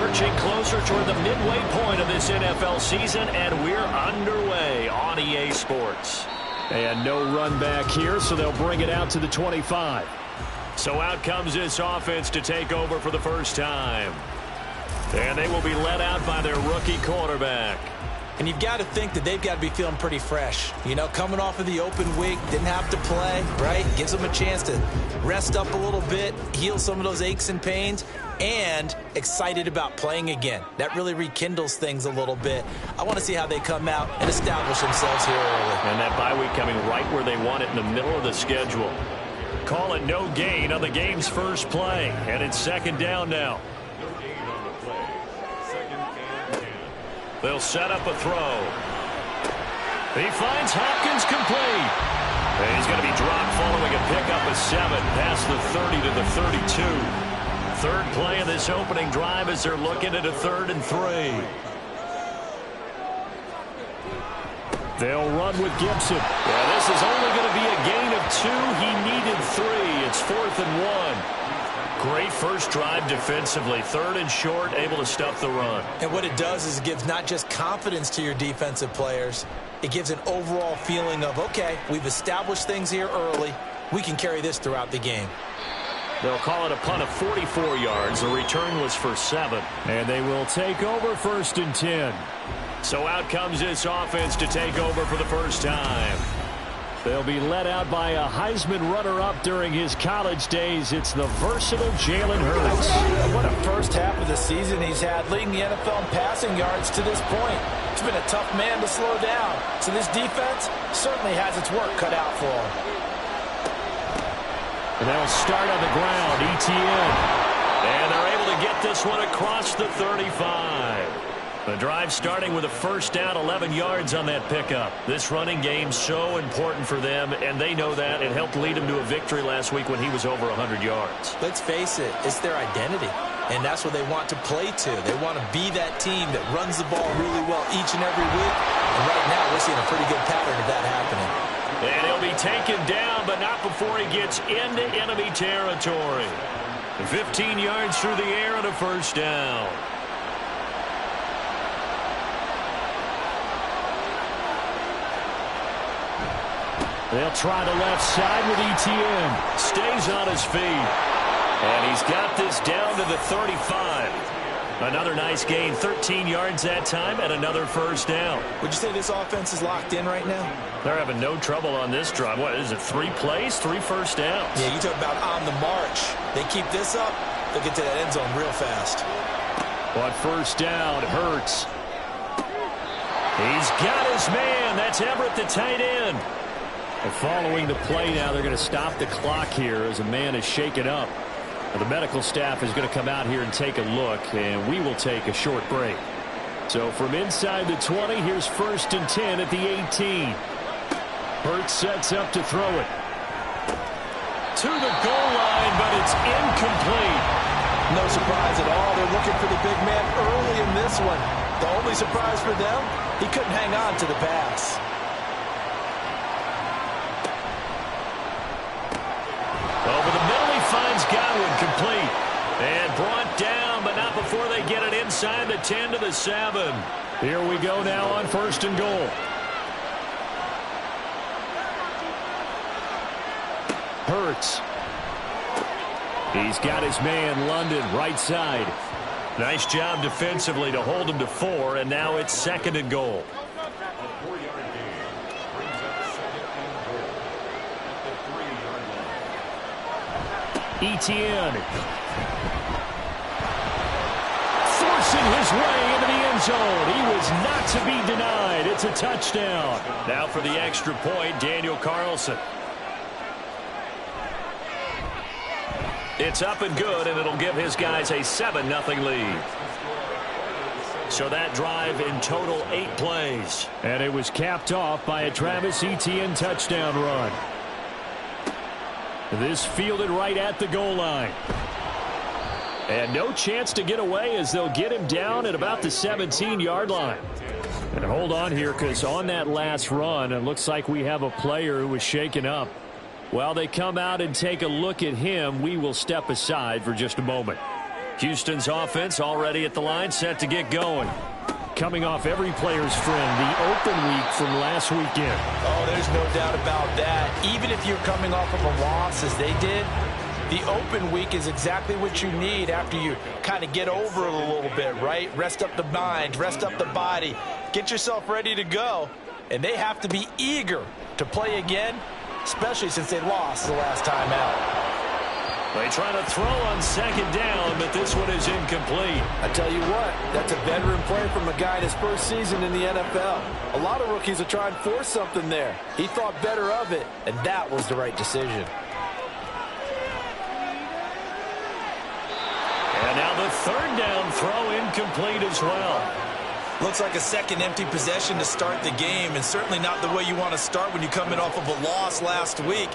Marching closer toward the midway point of this NFL season, and we're underway on EA Sports. And no run back here, so they'll bring it out to the 25. So out comes this offense to take over for the first time. And they will be led out by their rookie quarterback. And you've got to think that they've got to be feeling pretty fresh. You know, coming off of the open week, didn't have to play, right? Gives them a chance to rest up a little bit, heal some of those aches and pains, and excited about playing again. That really rekindles things a little bit. I want to see how they come out and establish themselves here early. And that bye week coming right where they want it in the middle of the schedule. Call it no gain on the game's first play, and it's second down now. They'll set up a throw. He finds Hopkins complete. And he's going to be dropped following a pickup of 7 past the 30 to the 32. Third play of this opening drive as they're looking at a 3rd and 3. They'll run with Gibson. Yeah, this is only going to be a gain of 2. He needed 3. It's 4th and 1. Great first drive defensively. 3rd and short, able to stuff the run. And what it does is it gives not just confidence to your defensive players, it gives an overall feeling of, okay, we've established things here early. We can carry this throughout the game. They'll call it a punt of 44 yards. The return was for 7. And they will take over 1st and 10. So out comes this offense to take over for the first time. They'll be led out by a Heisman runner-up during his college days. It's the versatile Jalen Hurts. What a first half of the season he's had, leading the NFL in passing yards to this point. It's been a tough man to slow down. So this defense certainly has its work cut out for him. And they'll start on the ground, ETN. And they're able to get this one across the 35. The drive starting with a first down, 11 yards on that pickup. This running game so important for them, and they know that. It helped lead them to a victory last week when he was over 100 yards. Let's face it, it's their identity, and that's what they want to play to. They want to be that team that runs the ball really well each and every week, and right now we're seeing a pretty good pattern of that happening. And he'll be taken down, but not before he gets into enemy territory. 15 yards through the air and a first down. They'll try the left side with ETN. Stays on his feet. And he's got this down to the 35. Another nice gain, 13 yards that time, and another first down. Would you say this offense is locked in right now? They're having no trouble on this drive. What is it, 3 plays, 3 first downs? Yeah, you talk about on the march. They keep this up, they'll get to that end zone real fast. But first down, Hurts. He's got his man. That's Everett, the tight end. And following the play now, they're going to stop the clock here as a man is shaken up. The medical staff is going to come out here and take a look, and we will take a short break. So from inside the 20, here's 1st and 10 at the 18. Hurts sets up to throw it. To the goal line, but it's incomplete. No surprise at all. They're looking for the big man early in this one. The only surprise for them, he couldn't hang on to the pass. Over the middle, he finds Godwin complete. And brought down, but not before they get it inside the 10 to the 7. Here we go now on 1st and goal. Hurts. He's got his man, London, right side. Nice job defensively to hold him to 4, and now it's 2nd and goal. ETN. Forcing his way into the end zone. He was not to be denied. It's a touchdown. Now for the extra point, Daniel Carlson. It's up and good, and it'll give his guys a 7-0 lead. So that drive in total 8 plays. And it was capped off by a Travis Etienne touchdown run. This fielded right at the goal line. And no chance to get away as they'll get him down at about the 17-yard line. And hold on here, because on that last run, it looks like we have a player who was shaken up. While they come out and take a look at him, we will step aside for just a moment. Houston's offense already at the line, set to get going. Coming off every player's friend, the open week from last weekend. Oh, there's no doubt about that. Even if you're coming off of a loss as they did, the open week is exactly what you need after you kind of get over it a little bit, right? Rest up the mind, rest up the body, get yourself ready to go. And they have to be eager to play again, especially since they lost the last time out. They try to throw on second down, but this one is incomplete. I tell you what, that's a veteran play from a guy in his first season in the NFL. A lot of rookies are trying to force something there. He thought better of it, and that was the right decision. And now the third down throw incomplete as well. Looks like a second empty possession to start the game, and certainly not the way you want to start when you're coming off of a loss last week.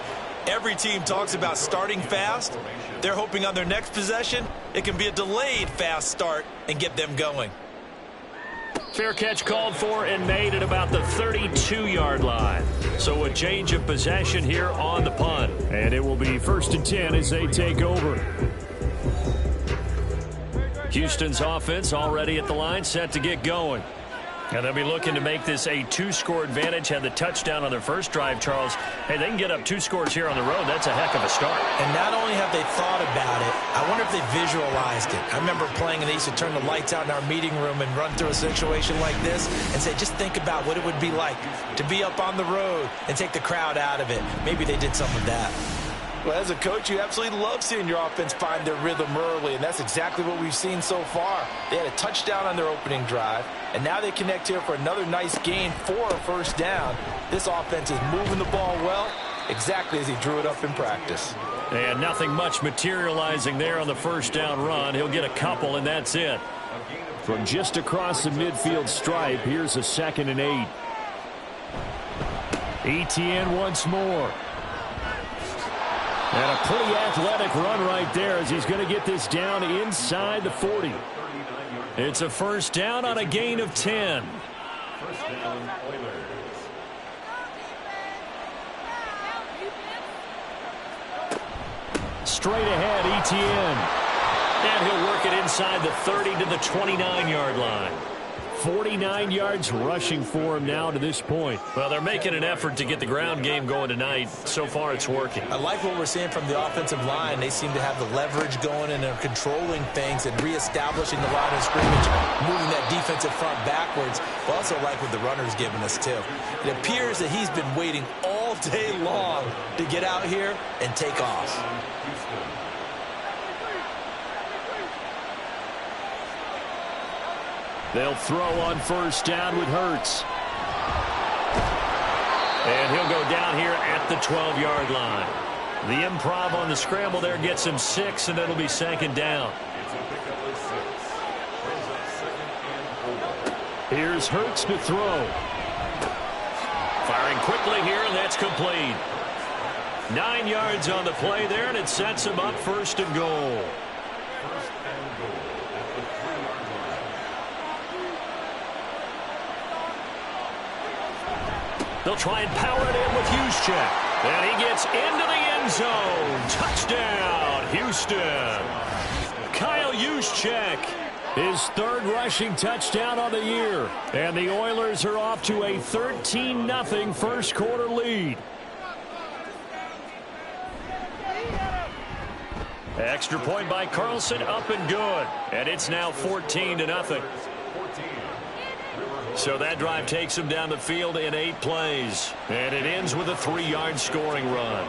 Every team talks about starting fast. They're hoping on their next possession, it can be a delayed fast start and get them going. Fair catch called for and made at about the 32-yard line. So a change of possession here on the punt. And it will be 1st and 10 as they take over. Houston's offense already at the line, set to get going. And they'll be looking to make this a 2-score advantage. Had the touchdown on their first drive, Charles. Hey, they can get up 2 scores here on the road. That's a heck of a start. And not only have they thought about it, I wonder if they visualized it. I remember playing, and they used to turn the lights out in our meeting room and run through a situation like this and say, just think about what it would be like to be up on the road and take the crowd out of it. Maybe they did some of that. Well, as a coach, you absolutely love seeing your offense find their rhythm early, and that's exactly what we've seen so far. They had a touchdown on their opening drive, and now they connect here for another nice gain for a first down. This offense is moving the ball well, exactly as he drew it up in practice. And nothing much materializing there on the first down run. He'll get a couple, and that's it. From just across the midfield stripe, here's a 2nd and 8. ETN once more. And a pretty athletic run right there as he's going to get this down inside the 40. It's a first down on a gain of 10. Straight ahead, ETN. And he'll work it inside the 30 to the 29-yard line. 49 yards rushing for him now to this point. Well, they're making an effort to get the ground game going tonight. So far, it's working. I like what we're seeing from the offensive line. They seem to have the leverage going, and they're controlling things and reestablishing the line of scrimmage, moving that defensive front backwards. But also like what the runner's giving us, too. It appears that he's been waiting all day long to get out here and take off. They'll throw on first down with Hurts. And he'll go down here at the 12-yard line. The improv on the scramble there gets him 6, and it'll be 2nd down. Here's Hurts to throw. Firing quickly here, and that's complete. 9 yards on the play there, and it sets him up 1st and goal. They'll try and power it in with Juszczyk. And he gets into the end zone. Touchdown, Houston. Kyle Juszczyk. His 3rd rushing touchdown on the year. And the Oilers are off to a 13-0 first quarter lead. Extra point by Carlson, up and good. And it's now 14-0. So that drive takes him down the field in 8 plays. And it ends with a 3-yard scoring run.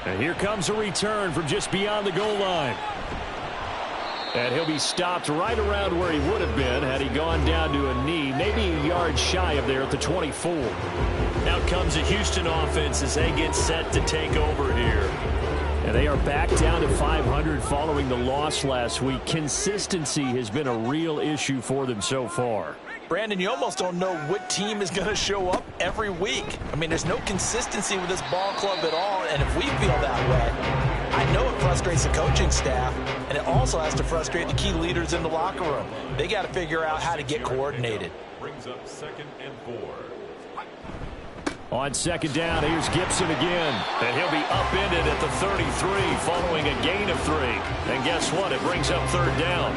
And here comes a return from just beyond the goal line. And he'll be stopped right around where he would have been had he gone down to a knee, maybe a yard shy of there at the 24. Out comes the Houston offense as they get set to take over here. And they are back down to 500 following the loss last week. Consistency has been a real issue for them so far. Brandon, you almost don't know what team is going to show up every week. I mean, there's no consistency with this ball club at all, and if we feel that way, I know it frustrates the coaching staff, and it also has to frustrate the key leaders in the locker room. They got to figure out how to get coordinated. Brings up 2nd and 4. On second down, here's Gibson again. And he'll be upended at the 33 following a gain of 3. And guess what? It brings up third down.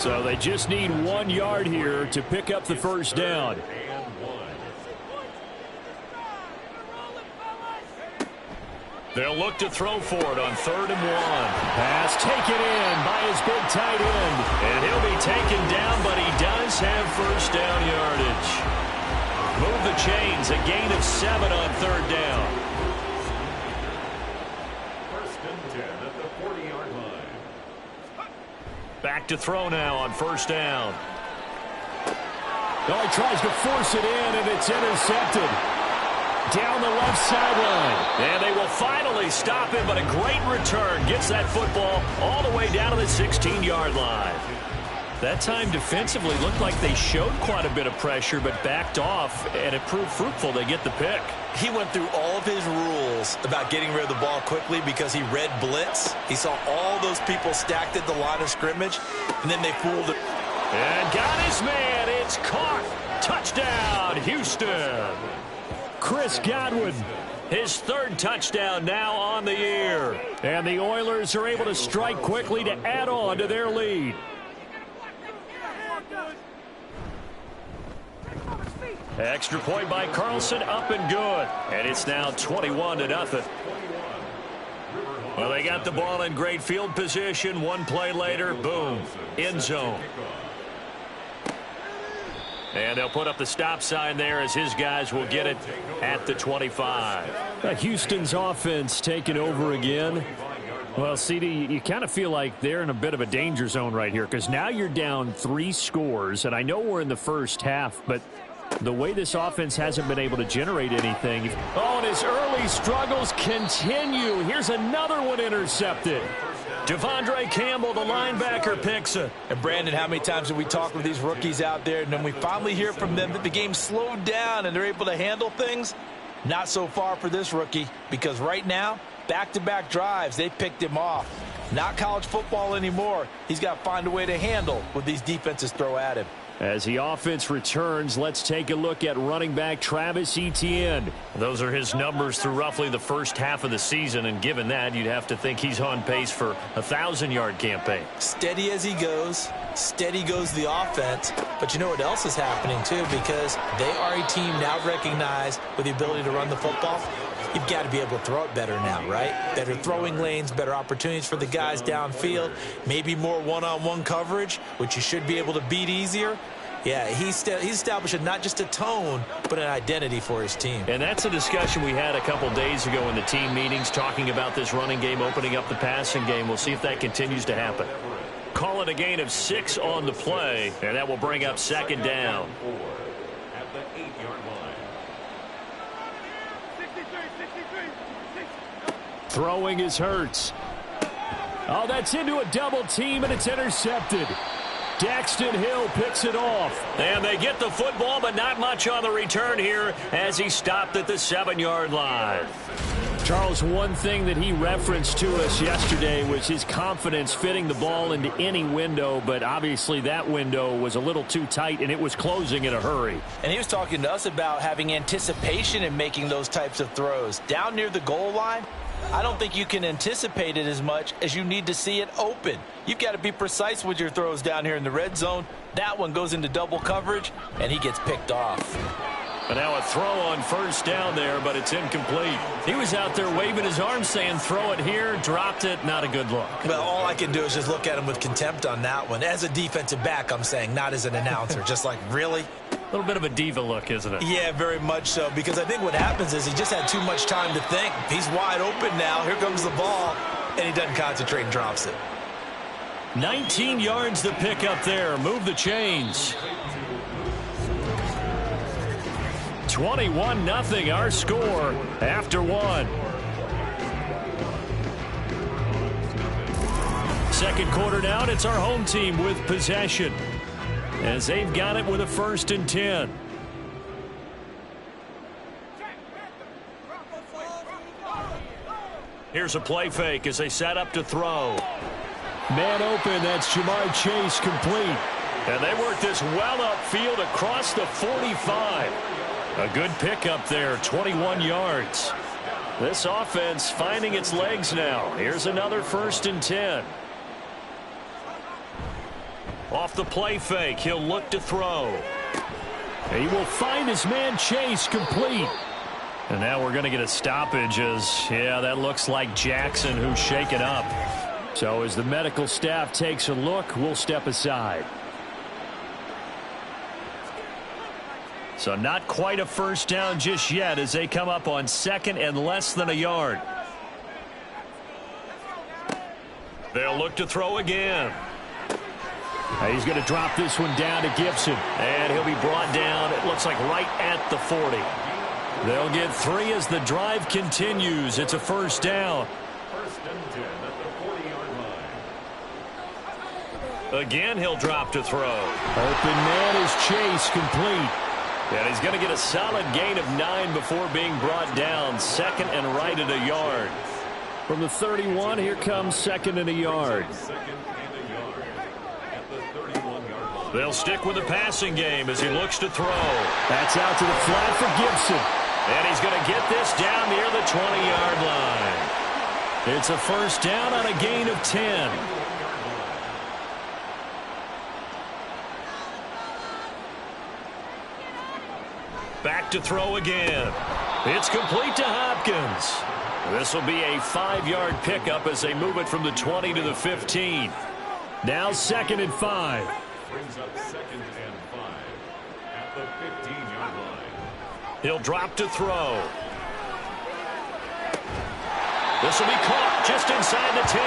So they just need 1 yard here to pick up the first down. They'll look to throw for it on 3rd and 1. Pass taken in by his big tight end. And he'll be taken down, but he does have first down yardage. Move the chains. A gain of 7 on 3rd down. First and 10 at the 40-yard line. Back to throw now on 1st down. Oh, he tries to force it in, and it's intercepted. Down the left sideline. And they will finally stop him, but a great return. Gets that football all the way down to the 16-yard line. That time defensively looked like they showed quite a bit of pressure, but backed off, and it proved fruitful. They get the pick. He went through all of his rules about getting rid of the ball quickly because he read blitz. He saw all those people stacked at the line of scrimmage, and then they fooled it. And got his man. It's caught. Touchdown, Houston. Chris Godwin. His 3rd touchdown now on the year. And the Oilers are able to strike quickly to add on to their lead. Extra point by Carlson, up and good. And it's now 21-0. Well, they got the ball in great field position. 1 play later, boom, end zone. And they'll put up the stop sign there as his guys will get it at the 25. Houston's offense taking over again. Well, CD, you kind of feel like they're in a bit of a danger zone right here because now you're down 3 scores, and I know we're in the first half, but the way this offense hasn't been able to generate anything. Oh, and his early struggles continue. Here's another one intercepted. Devondre Campbell, the linebacker, picks it. And Brandon, how many times have we talked with these rookies out there, and then we finally hear from them that the game slowed down and they're able to handle things? Not so far for this rookie, because right now, back-to-back drives, they picked him off. Not college football anymore. He's got to find a way to handle what these defenses throw at him. As the offense returns, let's take a look at running back Travis Etienne. Those are his numbers through roughly the first half of the season, and given that, you'd have to think he's on pace for a 1,000-yard campaign. Steady as he goes, steady goes the offense, but you know what else is happening too, because they are a team now recognized with the ability to run the football. You've got to be able to throw it better now, right? Better throwing lanes, better opportunities for the guys downfield, maybe more one-on-one coverage, which you should be able to beat easier. Yeah, he's establishing not just a tone, but an identity for his team. And that's a discussion we had a couple days ago in the team meetings, talking about this running game, opening up the passing game. We'll see if that continues to happen. Call it a gain of 6 on the play, and that will bring up 2nd down. At the 8-yard line. Throwing is Hurts. Oh, that's into a double team, and it's intercepted. Daxton Hill picks it off. And they get the football, but not much on the return here as he stopped at the 7-yard line. Charles, one thing that he referenced to us yesterday was his confidence fitting the ball into any window, but obviously that window was a little too tight, and it was closing in a hurry. And he was talking to us about having anticipation in making those types of throws. Down near the goal line, I don't think you can anticipate it as much as you need to see it open. You've got to be precise with your throws down here in the red zone. That one goes into double coverage, and he gets picked off. But now a throw on 1st down there, but it's incomplete. He was out there waving his arms saying, throw it here, dropped it, not a good look. Well, all I can do is just look at him with contempt on that one. As a defensive back, I'm saying, not as an announcer. Just like, really? A little bit of a diva look, isn't it? Yeah, very much so, because I think what happens is he just had too much time to think. He's wide open now. Here comes the ball, and he doesn't concentrate and drops it. 19 yards to pick up there. Move the chains. 21-0 our score after 1. Second quarter now, and it's our home team with possession as they've got it with a 1st and 10. Here's a play fake as they set up to throw. Man open, that's Jamar Chase complete. And they work this well upfield across the 45. A good pickup there, 21 yards. This offense finding its legs now. Here's another 1st and 10. Off the play fake, he'll look to throw. He will find his man Chase complete. And now we're going to get a stoppage as, yeah, that looks like Jackson who's shaken up. So as the medical staff takes a look, we'll step aside. So not quite a first down just yet as they come up on 2nd and less than a yard. They'll look to throw again. He's going to drop this one down to Gibson. And he'll be brought down, it looks like right at the 40. They'll get 3 as the drive continues. It's a first down. 1st and 10 at the 40-yard line. Again, he'll drop to throw. Open man is Chase complete. And he's going to get a solid gain of 9 before being brought down. 2nd and right at a yard. From the 31, here comes 2nd and a yard. 2nd and a yard at the 31-yard line. They'll stick with the passing game as he looks to throw. That's out to the flat for Gibson. And he's going to get this down near the 20-yard line. It's a first down on a gain of 10. Back to throw again. It's complete to Hopkins. This will be a 5-yard pickup as they move it from the 20 to the 15. Now 2nd and 5. Brings up 2nd and 5 at the 15-yard line. He'll drop to throw. This will be caught just inside the 10.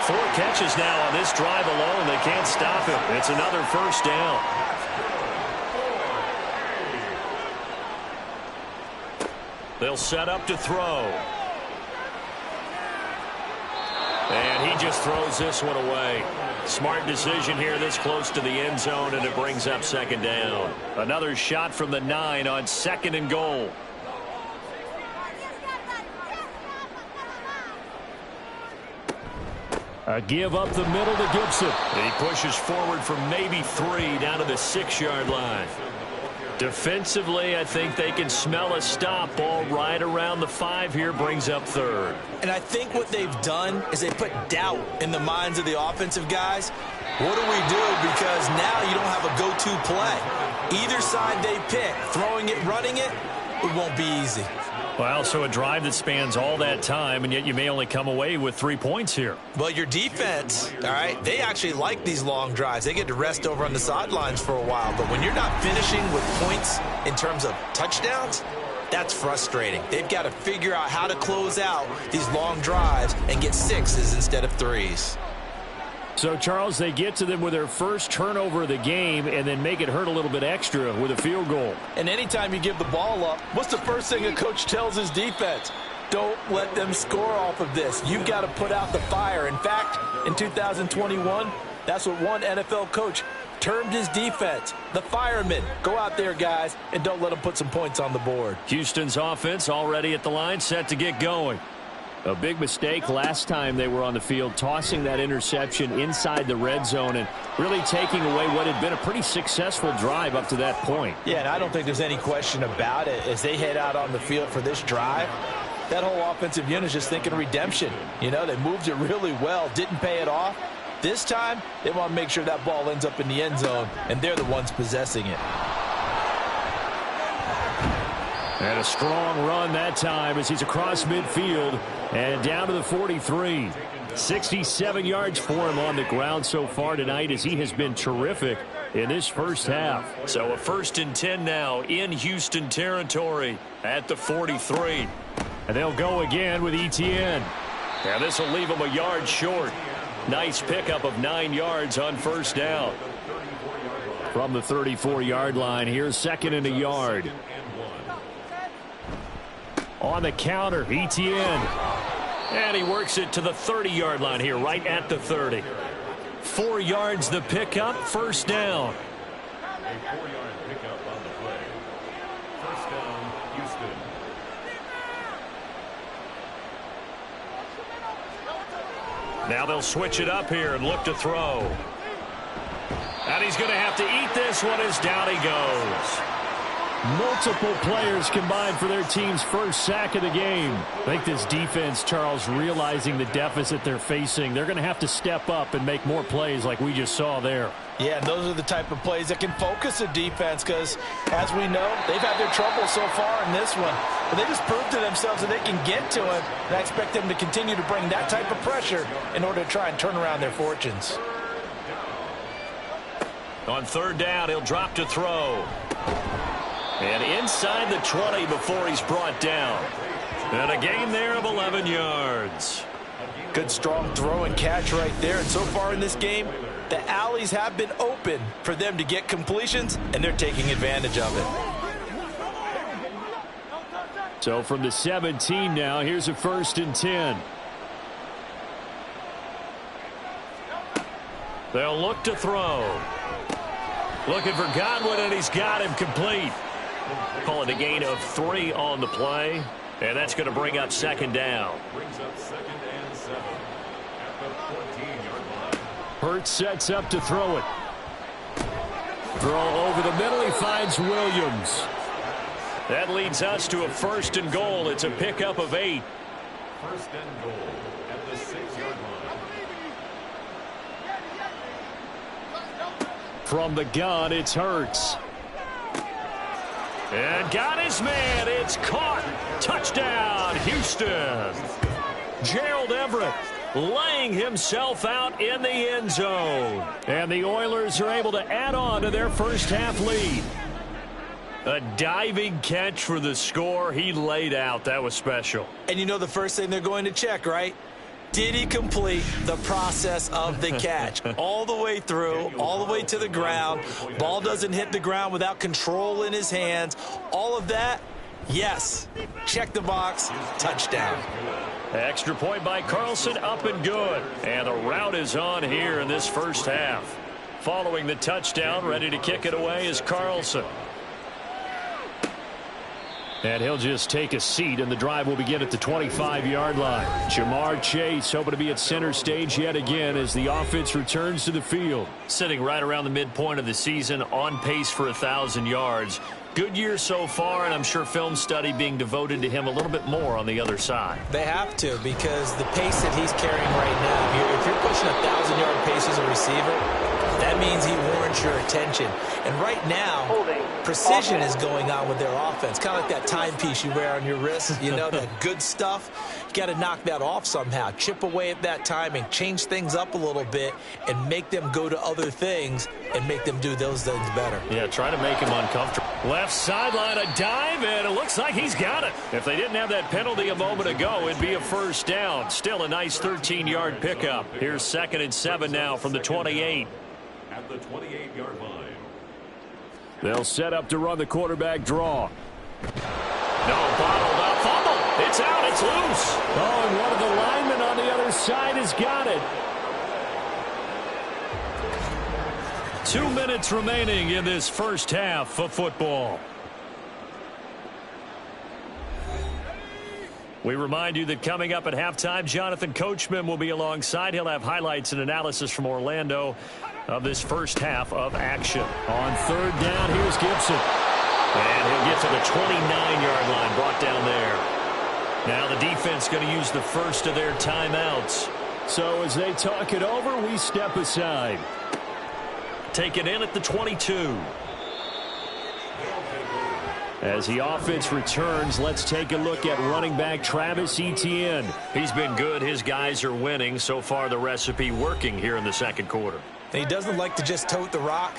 4 catches now on this drive alone. They can't stop him. It's another first down. They'll set up to throw. And he just throws this one away. Smart decision here this close to the end zone, and it brings up 2nd down. Another shot from the 9 on 2nd and goal. A give up the middle to Gibson. He pushes forward from maybe 3 down to the 6-yard line. Defensively, I think they can smell a stop. Ball right around the 5 here, brings up 3rd. And I think what they've done is they put doubt in the minds of the offensive guys. What do we do? Because now you don't have a go-to play. Either side they pick, throwing it, running it, it won't be easy. Well, so a drive that spans all that time, and yet you may only come away with 3 points here. Well, your defense, all right, they actually like these long drives. They get to rest over on the sidelines for a while. But when you're not finishing with points in terms of touchdowns, that's frustrating. They've got to figure out how to close out these long drives and get 6s instead of 3s. So, Charles, they get to them with their first turnover of the game and then make it hurt a little bit extra with a field goal. And anytime you give the ball up, what's the first thing a coach tells his defense? Don't let them score off of this. You've got to put out the fire. In fact, in 2021, that's what one NFL coach termed his defense, the firemen. Go out there, guys, and don't let them put some points on the board. Houston's offense already at the line, set to get going. A big mistake last time they were on the field, tossing that interception inside the red zone and really taking away what had been a pretty successful drive up to that point. Yeah, and I don't think there's any question about it. As they head out on the field for this drive, that whole offensive unit is just thinking redemption. You know, they moved it really well, didn't pay it off. This time, they want to make sure that ball ends up in the end zone, and they're the ones possessing it. And a strong run that time as he's across midfield and down to the 43. 67 yards for him on the ground so far tonight as he has been terrific in this first half. So a 1st and 10 now in Houston territory at the 43. And they'll go again with Etienne. And this will leave him a yard short. Nice pickup of 9 yards on first down. From the 34-yard line, here's 2nd and a yard. On the counter, Etienne. And he works it to the 30-yard line here, right at the 30. 4 yards the pickup, first down. A 4-yard pickup on the play. First down, Houston. Now they'll switch it up here and look to throw. And he's going to have to eat this one as down he goes. Multiple players combined for their team's first sack of the game. I think this defense, Charles, realizing the deficit they're facing, they're going to have to step up and make more plays like we just saw there. Yeah, and those are the type of plays that can focus a defense because, as we know, they've had their trouble so far in this one. But they just proved to themselves that they can get to it, and I expect them to continue to bring that type of pressure in order to try and turn around their fortunes. On third down, he'll drop to throw. And inside the 20 before he's brought down. And a gain there of 11 yards. Good, strong throw and catch right there. And so far in this game, the alleys have been open for them to get completions, and they're taking advantage of it. So from the 17 now, here's a 1st and 10. They'll look to throw. Looking for Godwin, and he's got him complete. Call it a gain of 3 on the play, and that's going to bring up 2nd down. Brings up 2nd and 7 at the 14-yard line. Hurts sets up to throw it. Throw over the middle. He finds Williams. That leads us to a 1st and goal. It's a pickup of 8. 1st and goal at the 6-yard line. From the gun, it's Hurts. And got his man. It's caught. Touchdown, Houston. Gerald Everett laying himself out in the end zone. And the Oilers are able to add on to their first half lead. A diving catch for the score. He laid out. That was special. And you know the first thing they're going to check, right? Did he complete the process of the catch? All the way through, all the way to the ground. Ball doesn't hit the ground without control in his hands. All of that, yes. Check the box. Touchdown. Extra point by Carlson, up and good. And the route is on here in this first half. Following the touchdown, ready to kick it away is Carlson. And he'll just take a seat, and the drive will begin at the 25-yard line. Jamar Chase hoping to be at center stage yet again as the offense returns to the field. Sitting right around the midpoint of the season, on pace for 1,000 yards. Good year so far, and I'm sure film study being devoted to him a little bit more on the other side. They have to, because the pace that he's carrying right now, if you're pushing 1,000-yard pace as a receiver, that means he warrants your attention. And right now, precision is going on with their offense. Kind of like that timepiece you wear on your wrist, you know, that good stuff. You got to knock that off somehow. Chip away at that timing, change things up a little bit, and make them go to other things and make them do those things better. Yeah, try to make him uncomfortable. Left sideline, a dive, and it looks like he's got it. If they didn't have that penalty a moment ago, it'd be a 1st down. Still a nice 13-yard pickup. Here's 2nd and 7 now from the 28. At the 28-yard line. They'll set up to run the quarterback draw. No, bottled up, fumble. It's out, it's loose. Oh, and one of the linemen on the other side has got it. 2 minutes remaining in this first half of football. We remind you that coming up at halftime, Jonathan Coachman will be alongside. He'll have highlights and analysis from Orlando of this first half of action. On third down, here's Gibson. And he'll get to the 29-yard line, brought down there. Now the defense going to use the first of their timeouts. So as they talk it over, we step aside. Take it in at the 22. As the offense returns, let's take a look at running back Travis Etienne. He's been good. His guys are winning. So far, the recipe working here in the second quarter. And he doesn't like to just tote the rock.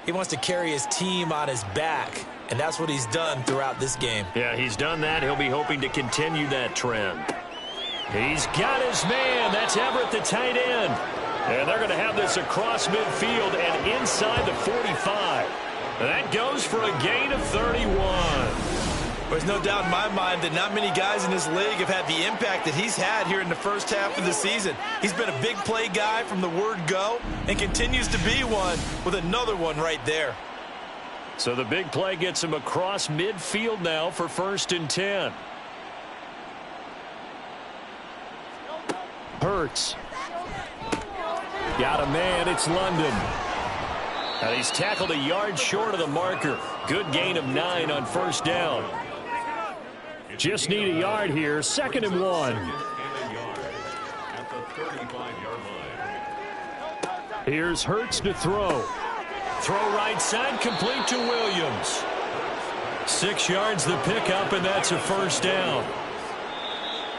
He wants to carry his team on his back, and that's what he's done throughout this game. Yeah, he's done that. He'll be hoping to continue that trend. He's got his man. That's Everett, the tight end. And they're going to have this across midfield and inside the 45. That goes for a gain of 31. There's no doubt in my mind that not many guys in this league have had the impact that he's had here in the first half of the season. He's been a big play guy from the word go and continues to be one with another one right there. So the big play gets him across midfield now for 1st and 10. Hurts. Got a man. It's London. And he's tackled a yard short of the marker. Good gain of 9 on first down. Just need a yard here. 2nd and 1. At the 35-yard line. Here's Hurts to throw. Throw right side, complete to Williams. 6 yards the pickup, and that's a first down.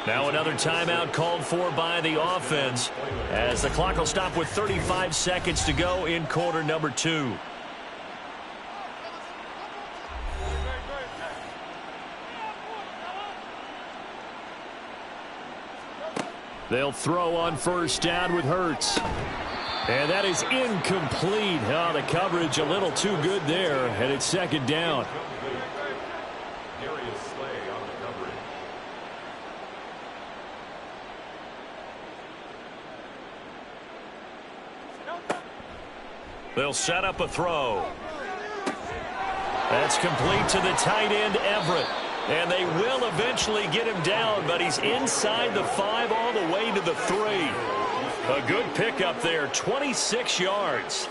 Now another timeout called for by the offense as the clock will stop with 35 seconds to go in quarter number 2. They'll throw on first down with Hurts. And that is incomplete. Oh, the coverage a little too good there, and it's 2nd down. They'll set up a throw. That's complete to the tight end, Everett. And they will eventually get him down, but he's inside the 5 all the way to the 3. A good pickup there, 26 yards.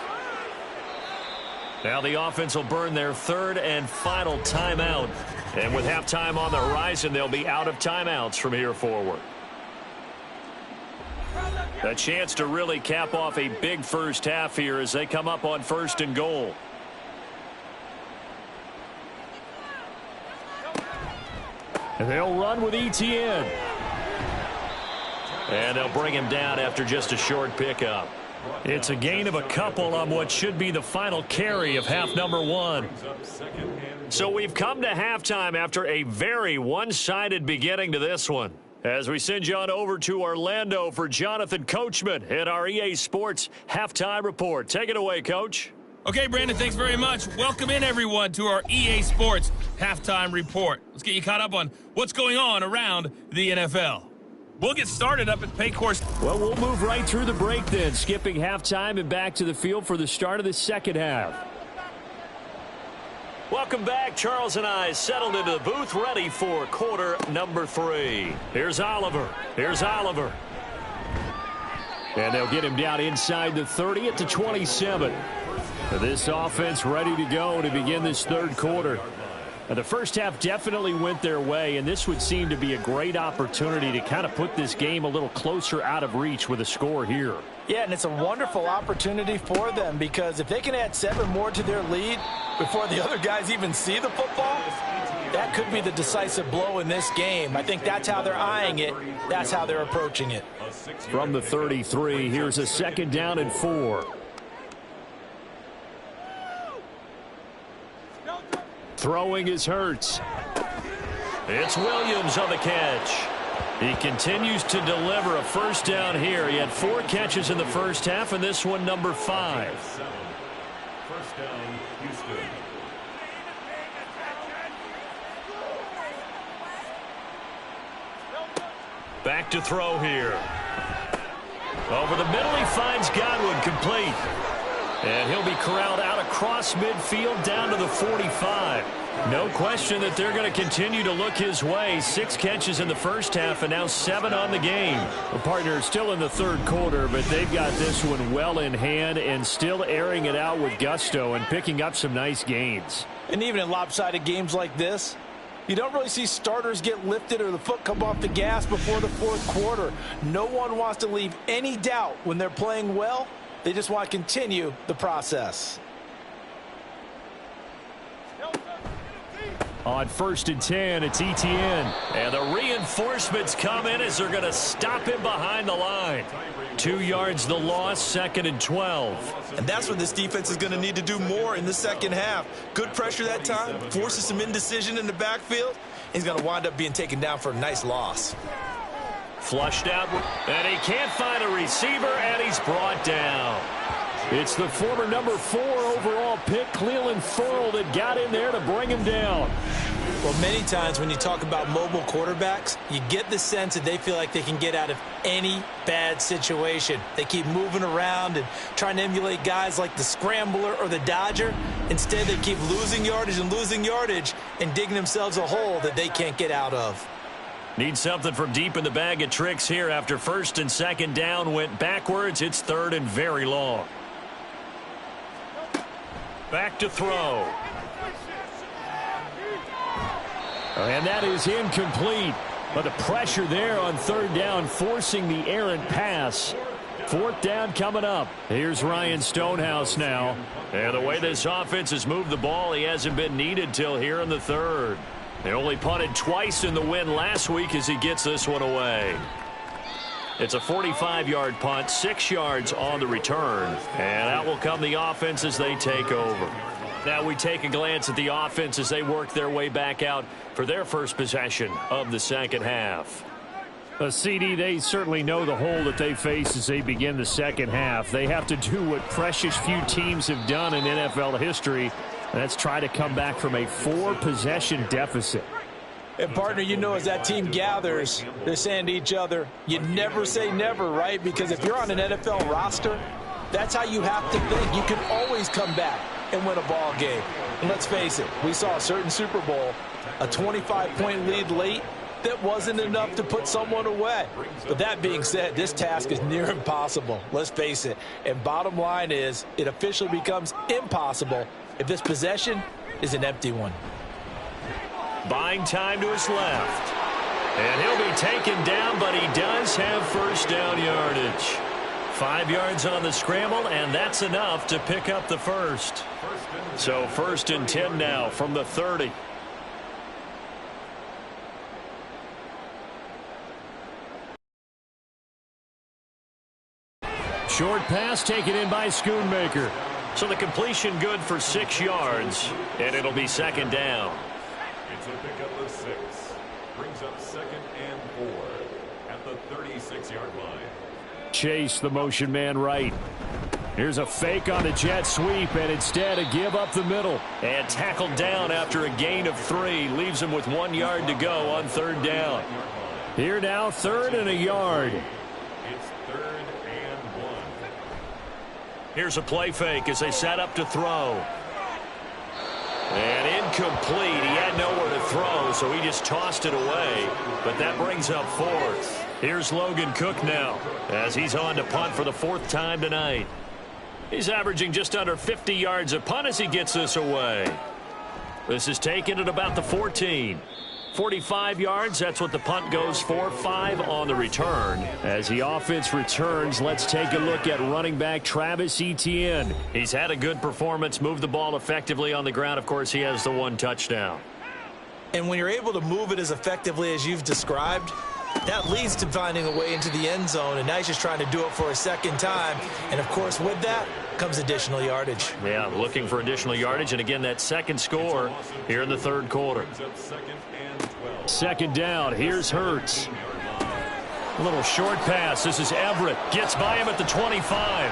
Now the offense will burn their 3rd and final timeout. And with halftime on the horizon, they'll be out of timeouts from here forward. A chance to really cap off a big first half here as they come up on 1st and goal. And they'll run with ETN. And they'll bring him down after just a short pickup. It's a gain of a couple on what should be the final carry of half number 1. So we've come to halftime after a very one-sided beginning to this one. As we send you on over to Orlando for Jonathan Coachman in our EA Sports Halftime Report. Take it away, Coach. Okay, Brandon, thanks very much. Welcome in, everyone, to our EA Sports Halftime Report. Let's get you caught up on what's going on around the NFL. We'll get started up at Paycor. Well, we'll move right through the break then, skipping halftime and back to the field for the start of the 2nd half. Welcome back. Charles and I settled into the booth, ready for quarter number 3. Here's Oliver. And they'll get him down inside the 30 at the 27. This offense ready to go to begin this 3rd quarter. The first half definitely went their way, and this would seem to be a great opportunity to kind of put this game a little closer out of reach with a score here. Yeah, and it's a wonderful opportunity for them because if they can add 7 more to their lead before the other guys even see the football, that could be the decisive blow in this game. I think that's how they're eyeing it. That's how they're approaching it. From the 33, here's a 2nd down and 4. Throwing is Hurts. It's Williams on the catch. He continues to deliver a first down here. He had 4 catches in the first half, and this one number 5. First down, Houston. Back to throw here. Over the middle, he finds Godwin, complete. And he'll be corralled out across midfield down to the 45. No question that they're going to continue to look his way. 6 catches in the first half and now 7 on the game. The partner is still in the 3rd quarter, but they've got this one well in hand and still airing it out with gusto and picking up some nice gains. And even in lopsided games like this, you don't really see starters get lifted or the foot come off the gas before the 4th quarter. No one wants to leave any doubt when they're playing well. They just want to continue the process. On 1st and 10, it's ETN. And the reinforcements come in as they're going to stop him behind the line. 2 yards the loss, 2nd and 12. And that's what this defense is going to need to do more in the second half. Good pressure that time, forces some indecision in the backfield. He's going to wind up being taken down for a nice loss. Flushed out, and he can't find a receiver, and he's brought down. It's the former number 4 overall pick, Cleveland Ferrell, that got in there to bring him down. Well, many times when you talk about mobile quarterbacks, you get the sense that they feel like they can get out of any bad situation. They keep moving around and trying to emulate guys like the Scrambler or the Dodger. Instead, they keep losing yardage and digging themselves a hole that they can't get out of. Need something from deep in the bag of tricks here after 1st and 2nd down went backwards. It's 3rd and very long. Back to throw. And that is incomplete. But the pressure there on third down, forcing the errant pass. Fourth down coming up. Here's Ryan Stonehouse now. And the way this offense has moved the ball, he hasn't been needed till here in the third. They only punted twice in the win last week as he gets this one away. It's a 45-yard punt, 6 yards on the return. And out will come the offense as they take over. Now we take a glance at the offense as they work their way back out for their first possession of the second half. CD, they certainly know the hole that they face as they begin the second half. They have to do what precious few teams have done in NFL history, and that's try to come back from a 4-possession deficit. And, partner, you know, as that team gathers, they're saying to each other, you never say never, right? Because if you're on an NFL roster, that's how you have to think. You can always come back and win a ball game. And let's face it, we saw a certain Super Bowl, a 25-point lead late, that wasn't enough to put someone away. But that being said, this task is near impossible. Let's face it. And bottom line is, it officially becomes impossible if this possession is an empty one. Buying time to his left. And he'll be taken down, but he does have first down yardage. 5 yards on the scramble, and that's enough to pick up the first. So 1st and 10 now from the 30. Short pass taken in by Schoonmaker. So the completion good for 6 yards, and it'll be second down. It's a pickup of 6. Brings up 2nd and 4 at the 36-yard line. Chase the motion man right. Here's a fake on the jet sweep, and instead a give up the middle. And tackled down after a gain of 3. Leaves him with 1 yard to go on third down. Here now, 3rd and a yard. It's 3rd and 1. Here's a play fake as they set up to throw. And incomplete. He had nowhere to throw, so he just tossed it away. But that brings up 4th. Here's Logan Cook now as he's on to punt for the 4th time tonight. He's averaging just under 50 yards a punt as he gets this away. This is taken at about the 14. 45 yards, that's what the punt goes for. 5 on the return. As the offense returns, let's take a look at running back Travis Etienne. He's had a good performance, moved the ball effectively on the ground. Of course, he has the 1 touchdown. And when you're able to move it as effectively as you've described, that leads to finding a way into the end zone, and now he's just trying to do it for a second time. And, of course, with that comes additional yardage. Yeah, looking for additional yardage, and again, that second score here in the third quarter. Second down, here's Hurts. A little short pass. This is Everett. Gets by him at the 25.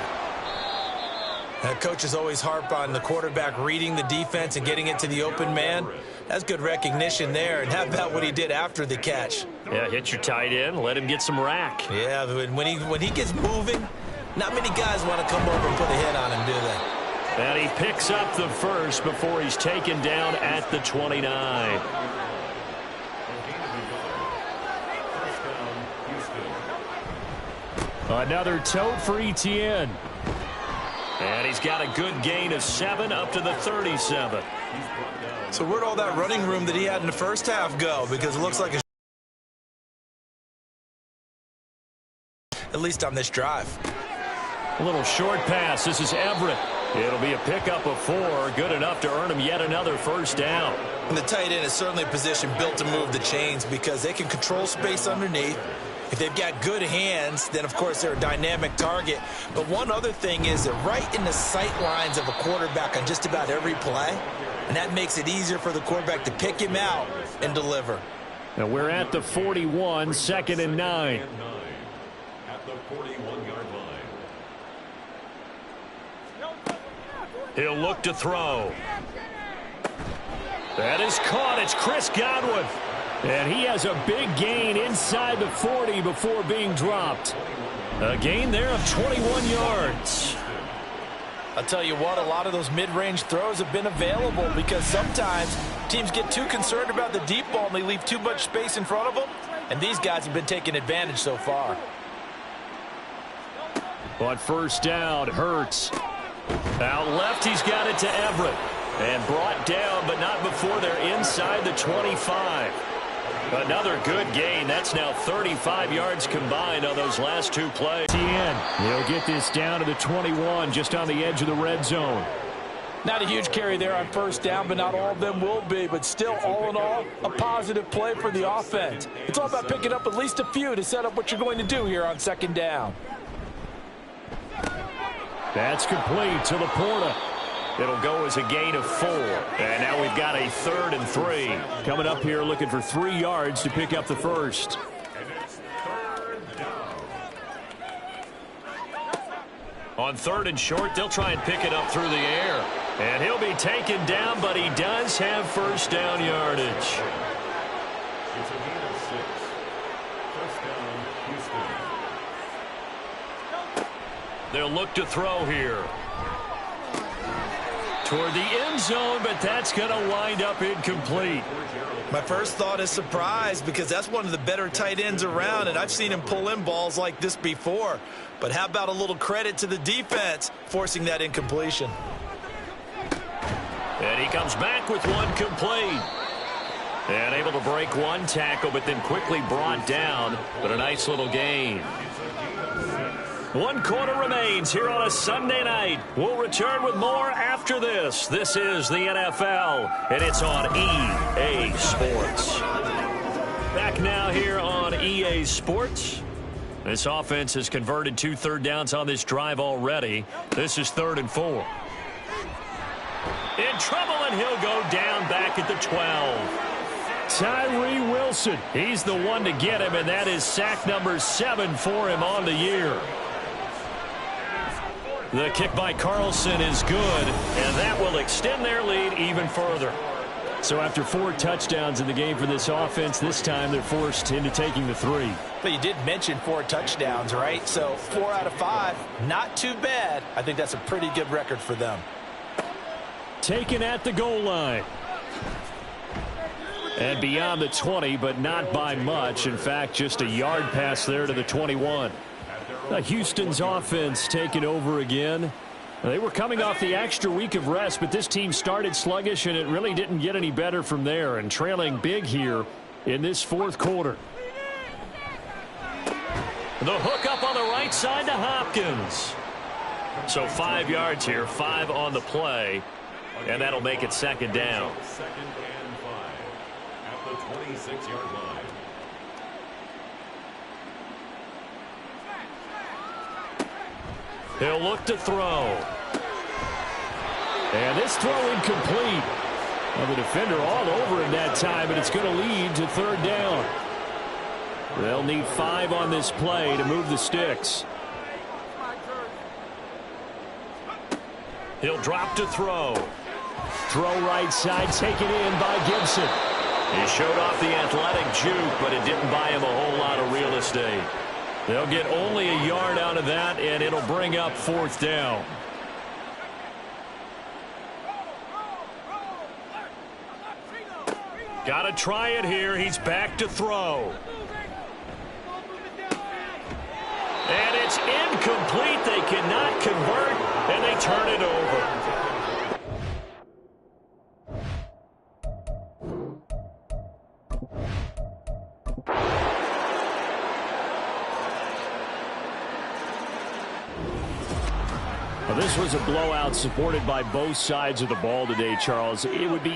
Coaches always harp on the quarterback reading the defense and getting it to the open man. That's good recognition there. And how about what he did after the catch? Yeah, hit your tight end. Let him get some rack. Yeah, when he gets moving, not many guys want to come over and put a hit on him, do they? And he picks up the first before he's taken down at the 29. Another tote for Etienne. And he's got a good gain of 7 up to the 37. So where'd all that running room that he had in the first half go? Because it looks like at least on this drive. A little short pass. This is Everett. It'll be a pickup of 4. Good enough to earn him yet another first down. And the tight end is certainly a position built to move the chains because they can control space underneath. If they've got good hands, then, of course, they're a dynamic target. But one other thing is they're right in the sight lines of a quarterback on just about every play, and that makes it easier for the quarterback to pick him out and deliver. And we're at the 41, 2nd and 9. At the 41-yard line. He'll look to throw. That is caught. It's Chris Godwin. And he has a big gain inside the 40 before being dropped. A gain there of 21 yards. I'll tell you what, a lot of those mid-range throws have been available because sometimes teams get too concerned about the deep ball and they leave too much space in front of them, and these guys have been taking advantage so far. On first down, Hurts. Out left, he's got it to Everett. And brought down, but not before they're inside the 25. Another good gain. That's now 35 yards combined on those last two plays. He'll get this down to the 21, just on the edge of the red zone. Not a huge carry there on first down, but not all of them will be. But still, all in all, a positive play for the offense. It's all about picking up at least a few to set up what you're going to do here on second down. That's complete to Laporta. It'll go as a gain of 4. And now we've got a 3rd and 3. Coming up here looking for 3 yards to pick up the first. On 3rd and short, they'll try and pick it up through the air. And he'll be taken down, but he does have first down yardage. It's a gain of 6. First down, Houston. They'll look to throw here. Toward the end zone, but that's going to wind up incomplete. My first thought is surprise, because that's one of the better tight ends around, and I've seen him pull in balls like this before. But how about a little credit to the defense forcing that incompletion? And he comes back with one complete. And able to break one tackle, but then quickly brought down. But a nice little gain. 1 quarter remains here on a Sunday night. We'll return with more after this. This is the NFL, and it's on EA Sports. Back now here on EA Sports. This offense has converted 2 third downs on this drive already. This is 3rd and 4. In trouble, and he'll go down back at the 12. Tyree Wilson, he's the one to get him, and that is sack number 7 for him on the year. The kick by Carlson is good, and that will extend their lead even further. So after 4 touchdowns in the game for this offense, this time they're forced into taking the 3. But you did mention 4 touchdowns, right? So 4 out of 5, not too bad. I think that's a pretty good record for them. Taken at the goal line. And beyond the 20, but not by much. In fact, just a yard pass there to the 21. Houston's offense taking over again. They were coming off the extra week of rest, but this team started sluggish, and it really didn't get any better from there, and trailing big here in this 4th quarter. The hook up on the right side to Hopkins. So 5 yards here, 5 on the play, and that'll make it 2nd down. 2nd and 5 at the 26-yard line. He'll look to throw. And this throw incomplete. Well, the defender all over him that time, but it's going to lead to 3rd down. They'll need 5 on this play to move the sticks. He'll drop to throw. Throw right side, taken in by Gibson. He showed off the athletic juke, but it didn't buy him a whole lot of real estate. They'll get only a yard out of that, and it'll bring up 4th down. Got to try it here. He's back to throw. And it's incomplete. They cannot convert, and they turn it over. Well, this was a blowout supported by both sides of the ball today, Charles. It would be